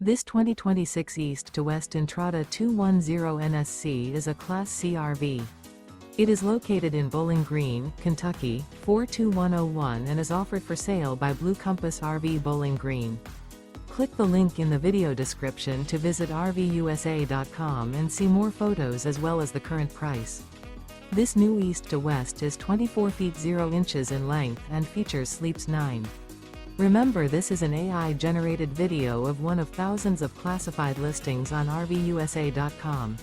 This 2026 East to West Entrada 210 NSC is a Class C RV. It is located in Bowling Green, Kentucky, 42101 and is offered for sale by Blue Compass RV Bowling Green. Click the link in the video description to visit RVUSA.com and see more photos as well as the current price. This new East to West is 24 feet 0 inches in length and features sleeps 9. Remember, this is an AI-generated video of one of thousands of classified listings on RVUSA.com.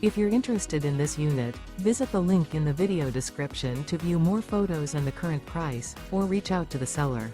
If you're interested in this unit, visit the link in the video description to view more photos and the current price, or reach out to the seller.